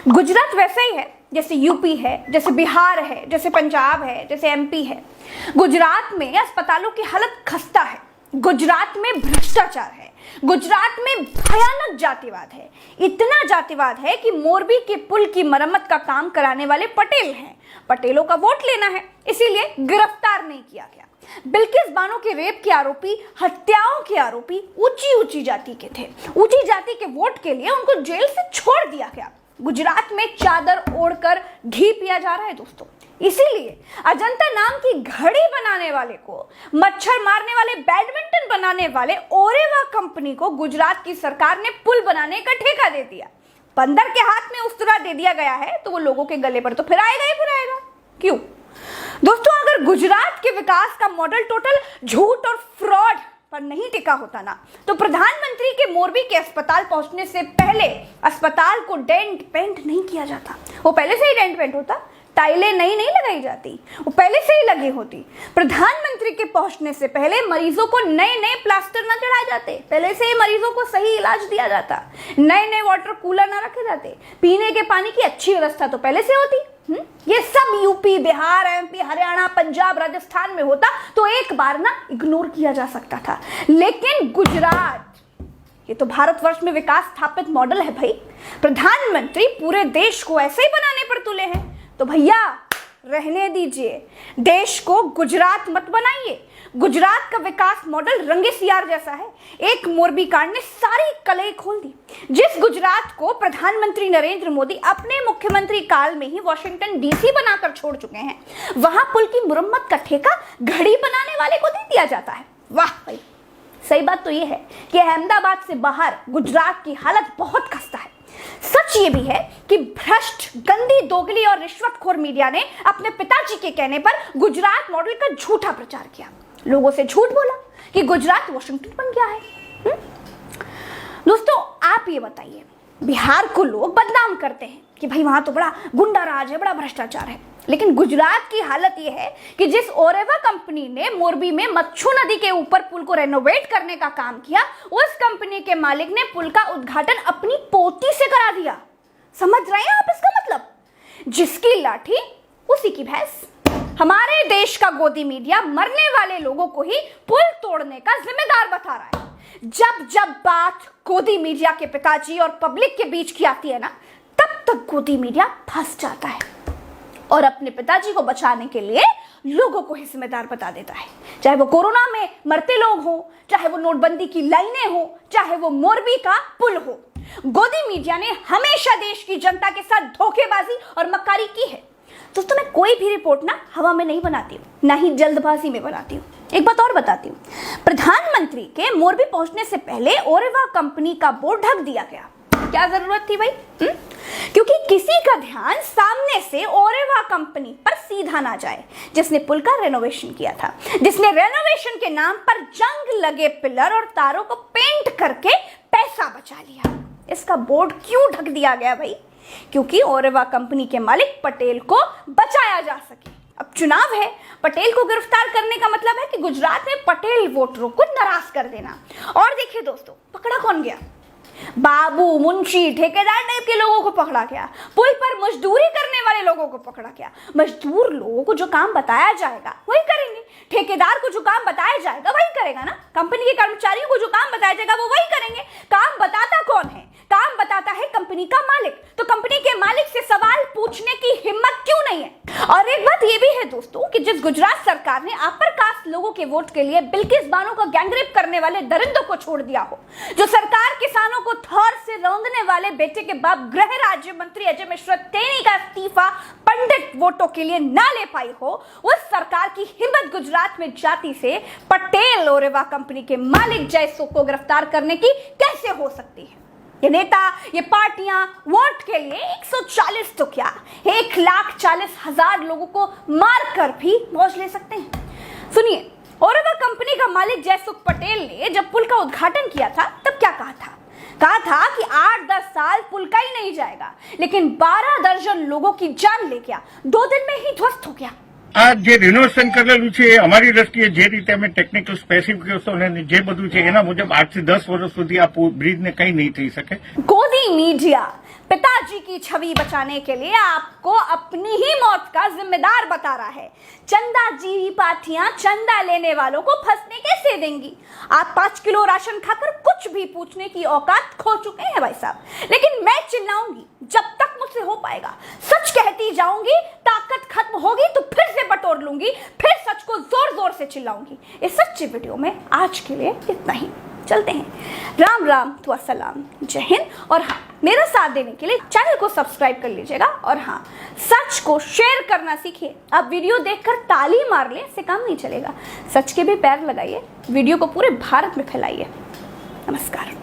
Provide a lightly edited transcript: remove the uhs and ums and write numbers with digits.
गुजरात वैसा ही है जैसे यूपी है, जैसे बिहार है, जैसे पंजाब है, जैसे एमपी है। गुजरात में अस्पतालों की हालत खस्ता है, गुजरात में भ्रष्टाचार है, गुजरात में भयानक जातिवाद है। इतना जातिवाद है कि मोरबी के पुल की मरम्मत का काम कराने वाले पटेल हैं। पटेलों का वोट लेना है, इसीलिए गिरफ्तार नहीं किया गया। बिल्किस बानो के रेप के आरोपी, हत्याओं के आरोपी ऊंची जाति के थे। ऊंची जाति के वोट के लिए उनको जेल से छोड़ दिया गया। गुजरात में चादर ओढ़कर घी पिया जा रहा है दोस्तों। इसीलिए अजंता नाम की घड़ी बनाने वाले को, मच्छर मारने वाले, बैडमिंटन बनाने वाले ओरेवा कंपनी को गुजरात की सरकार ने पुल बनाने का ठेका दे दिया। बंदर के हाथ में उस्तरा दे दिया गया है तो वो लोगों के गले पर तो फिर आएगा ही फिर आएगा। क्यों दोस्तों? अगर गुजरात के विकास का मॉडल टोटल झूठ और फ्रॉड पर नहीं टिका होता ना, तो प्रधानमंत्री के मोरबी के अस्पताल पहुंचने से पहले अस्पताल को डेंट पेंट नहीं किया जाता। वो पहले से ही डेंट पेंट होता, टाइलें नई नहीं लगाई जाती, वो पहले से ही लगी होती। प्रधानमंत्री के पहुंचने से पहले मरीजों को नए प्लास्टर न चढ़ाए जाते, पहले से ही मरीजों को सही इलाज दिया जाता, नए वाटर कूलर न रखे जाते, पीने के पानी की अच्छी व्यवस्था तो पहले से होती। ये सब यूपी, बिहार, एमपी, हरियाणा, पंजाब, राजस्थान में होता तो एक बार ना इग्नोर किया जा सकता था। लेकिन गुजरात, ये तो भारतवर्ष में विकास स्थापित मॉडल है भाई। प्रधानमंत्री पूरे देश को ऐसे ही बनाने पर तुले हैं, तो भैया रहने दीजिए, देश को गुजरात मत बनाइए। गुजरात का विकास मॉडल रंगे सियार जैसा है। एक मोरबी कांड ने सारी कलई खोल दी। जिस गुजरात को प्रधानमंत्री नरेंद्र मोदी अपने मुख्यमंत्री काल में ही वॉशिंगटन डीसी बनाकर छोड़ चुके हैं, वहां पुल की मुरम्मत का ठेका घड़ी बनाने वाले को दे दिया जाता है। वाह भाई! सही बात तो यह है कि अहमदाबाद से बाहर गुजरात की हालत बहुत खस्ता है। सच ये भी है कि भ्रष्ट, गंदी, दोगली और रिश्वतखोर मीडिया ने अपने पिताजी के कहने पर गुजरात मॉडल का झूठा प्रचार किया। लोगों से झूठ बोला कि गुजरात वॉशिंगटन बन गया है। दोस्तों आप ये बताइए, बिहार को लोग बदनाम करते हैं कि भाई वहां तो बड़ा गुंडा राज है, बड़ा भ्रष्टाचार है, लेकिन गुजरात की हालत यह है कि जिस ओरेवा कंपनी ने मोरबी में मच्छू नदी के ऊपर पुल को रेनोवेट करने का काम किया, उस कंपनी के मालिक ने पुल का उद्घाटन अपनी पोती से करा दिया। समझ रहे हैं आप इसका मतलब? जिसकी लाठी उसी की भैंस। हमारे देश का गोदी मीडिया मरने वाले लोगों को ही पुल तोड़ने का जिम्मेदार बता रहा है। जब बात गोदी मीडिया के पिताजी और पब्लिक के बीच की आती है ना, तब तक गोदी मीडिया फंस जाता है और अपने पिताजी को बचाने के लिए लोगों को ही जिम्मेदार बता देता है। चाहे वो कोरोना में मरते लोग हो, चाहे वो नोटबंदी की लाइनें हो, चाहे वो मोरबी का पुल हो, गोदी मीडिया ने हमेशा देश की जनता के साथ धोखेबाजी और मक्कारी की है। दोस्तों मैं कोई भी रिपोर्ट ना हवा में नहीं बनाती हूँ, ना ही जल्दबाजी में बनाती हूँ। एक बात और बताती हूँ, प्रधानमंत्री के मोरबी पहुंचने से पहले ओरेवा कंपनी का बोर्ड ढक दिया गया। क्या जरूरत थी भाई? क्योंकि किसी का ध्यान सामने से ओरेवा कंपनी पर सीधा ना जाए, जिसने पुल का रेनोवेशन किया था, जिसने रेनोवेशन के नाम पर जंग लगे पिलर और तारों को पेंट करके पैसा बचा लिया। इसका बोर्ड क्यों ढक दिया गया भाई? क्योंकि ओरेवा कंपनी के मालिक पटेल को बचाया जा सके। अब चुनाव है, पटेल को गिरफ्तार करने का मतलब है कि गुजरात में पटेल वोटरों को नाराज कर देना। और देखिए दोस्तों, पकड़ा कौन गया? बाबू, मुंशी, ठेकेदार टाइप के लोगों को पकड़ा गया। पुल पर मजदूरी करने वाले लोगों को पकड़ा गया। मजदूर लोगों को जो काम बताया जाएगा वही करेंगे, ठेकेदार को जो काम बताया जाएगा वही करेगा ना, कंपनी के कर्मचारियों को जो काम बताया जाएगा वो वही करेंगे। काम बताता कौन है? काम बताता है कंपनी का मालिक। तो कंपनी के मालिक से सवाल पूछने की हिम्मत क्यों नहीं है? और एक बात ये भी है दोस्तों कि जिस गुजरात सरकार ने अपर कास्ट लोगों के वोट के लिए बिल्किस बानो का गैंगरेप करने वाले दरिंदों को छोड़ दिया हो, जो सरकार किसानों को थौर से रौंदने वाले बेटे के बाप गृह राज्य मंत्री अजय मिश्रा तेनी का इस्तीफा पंडित वोटों के लिए ना ले पाई हो, उस सरकार की हिम्मत गुजरात में जाति से पटेल ओरेवा कंपनी के मालिक जयसो को गिरफ्तार करने की कैसे हो सकती है? ये नेता, ये पार्टियां वोट के लिए 140 तो क्या 1,40,000 लोगों को मार कर भी मौज ले सकते हैं। सुनिए, ओरेवा कंपनी का मालिक जयसुख पटेल ने जब पुल का उद्घाटन किया था तब क्या कहा था? कहा था कि 8-10 साल पुल का ही नहीं जाएगा, लेकिन 12 दर्जन लोगों की जान ले गया, 2 दिन में ही ध्वस्त हो गया। આ જે રિનોવેશન કરેલું છે એ અમારી દ્રષ્ટિએ જે રીતે અમે ટેકનિકલ સ્પેસિફિકેશન જે બધું છે એના મુજબ 8 થી 10 વર્ષ સુધી આ બ્રિજને કંઈ નહીં થઈ શકે। गोदी मीडिया पिताजी की छवि बचाने के लिए आपको अपनी ही मौत का जिम्मेदार बता रहा है। चंदा जी पार्टियां चंदा लेने वालों को फंसने कैसे देंगी? आप 5 किलो राशन खाकर कुछ भी पूछने की औकात खो चुके हैं भाई साहब, लेकिन मैं चिल्लाऊंगी जब तक मुझसे हो पाएगा, सच कहती जाऊंगी, ताकत खत्म होगी तो फिर से बटोर लूंगी, फिर सच को जोर जोर से चिल्लाऊंगी। इस सच्ची वीडियो में आज के लिए इतना ही, चलते हैं। राम राम तो अस्सलाम, जय हिंद। और हाँ, मेरा साथ देने के लिए चैनल को सब्सक्राइब कर लीजिएगा। और हाँ, सच को शेयर करना सीखिए। आप वीडियो देखकर ताली मार ले, इससे काम नहीं चलेगा। सच के भी पैर लगाइए, वीडियो को पूरे भारत में फैलाइए। नमस्कार।